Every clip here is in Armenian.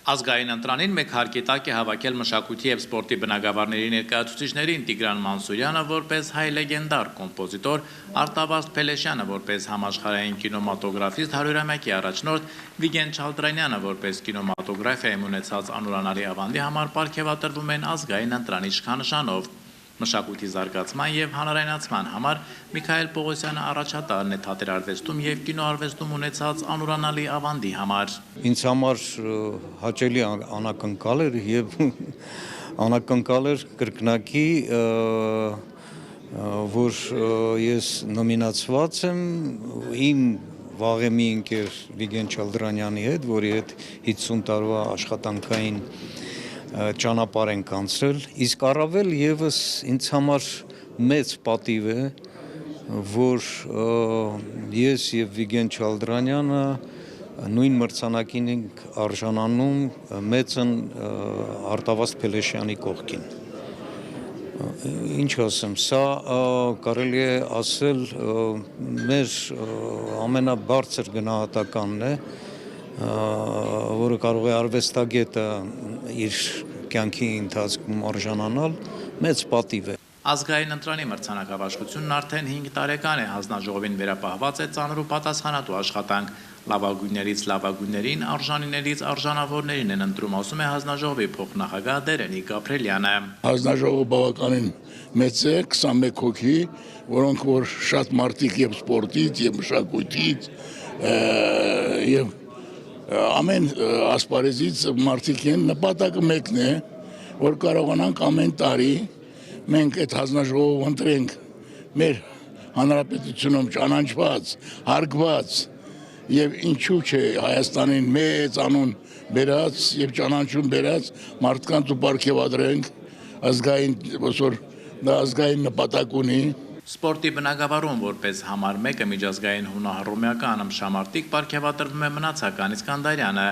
Ազգային ընտրանին մեկ հարկի տակ է հավաքել մշակույթի և սպորտի բնագավառների ներկայացուցիչներին Տիգրան Մանսուրյանը որպես հայ լեգենդար կոմպոզիտոր, Արտավազդ Փելեշյանը որպես համաշխարհային կինոմատոգրաֆիստ 100-ամյակի առաջնորդ, Վիգեն Չալդրանյանը որպես կինոմատոգրաֆիայում ունեցած անուրանալի ավանդի համար պարգևատրվում են ազգային ընտրանի իշխանանշանով։ Մշակույթի զարգացման և հանրայնացման համար Միքայել Պողոսյանը առաջատարն է թատերարվեստում և կինոարվեստում ունեցած անուրանալի ավանդի համար։ Ինձ համար հաճելի անակնկալ էր և անակնկալ էր կրկնակի, որ ես նոմինացված եմ իմ վաղեմի ընկեր Վիգեն Չալդրանյանի հետ, որի հետ 50 տարվա աշխատանքային ճանապարհ ենք անցրել, իսկ առավել ևս ինձ համար մեծ պատիվ է, որ ես և Վիգեն Չալդրանյանը նույն մրցանակին ենք արժանանում մեծն Արտավազդ Փելեշյանի կողքին։ Ինչ ասեմ, սա կարելի է ասել մեր ամենաբարձր գնահատականն է, որը կարող է արվեստագետը իր կյանքի ընթացքում արժանանալ, մեծ պատիվ է։ Ազգային ընտրանի մրցանակաբաշխությունն արդեն 5 տարեկան է, հանձնաժողովին վերապահված է ծանր ու պատասխանատու աշխատանք։ Լավագույններից լավագույններին, արժանիներից արժանավորներին են ընտրում, ասում է հանձնաժողովի փոխնախագահ Դերենիկ Գաբրելյանը։ Հանձնաժողովը բավականին մեծ է, 21 հոգի, որոնք որ շատ մարդիկ եւ սպորտից, եւ մշակույթից, եւ ամեն ասպարեզից մարդիկ են, նպատակը մեկն է, որ կարողանանք ամեն տարի մենք այդ հանձնաժողովը ընտրենք մեր հանրապետությունում ճանաչված, հարգված եւ ինչու՞ չէ Հայաստանին մեծ անուն բերած եւ ճանաչում բերած մարդկանց ու պարգևատրենք ազգային, ոսոր դա ազգային նպատակ ունի։ Սպորտի բնագավառում որպես համար 1-ը միջազգային հունահռոմեական ըմբշամարտիկ պարգևատրվում է մնացական Իսկանդարյանը։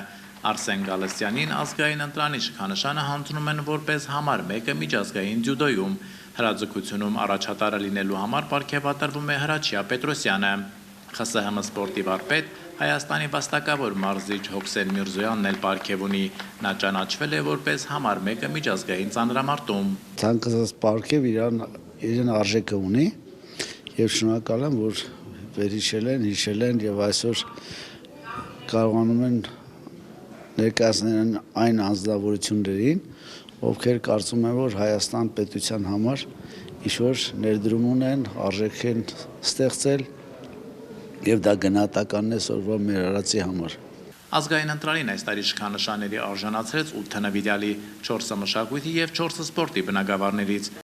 Արսեն Գալստյանին ազգային ընտրանի իշխանանշանը հանձնում են որպես համար 1-ը միջազգային ձյուդոյում։ Հրաձգությունում առաջատարը լինելու համար պարգևատրվում է Հրաչյա Պետրոսյանը։ ԽՍՀՄ սպորտի վարպետ Հայաստանի վաստակավոր մարզիչ Հոքսեն Միրզոյանն էլ պարգև ունի։ Նա ճանաչվել է որպես համար 1-ը միջազգային ծանրամարտում։ Ցանկացած պարգև իրեն արժեքը ունի եւ շնորհակալ եմ, որ հիշել են եւ այսօր կարողանում են ներկայացնել այն անձնավորություններին, ովքեր կարծում են, որ Հայաստան պետության համար ինչ-որ ներդրում ունեն, արժեք են ստեղծել եւ դա գնահատականն է սորվա մեր արածի համար։ Ազգային ընտրանին այս տարի իշխանանշանների արժանացրեց 8 նվիրյալի, 4-ը մշակույթի եւ 4-ը սպորտի բնագավառներից։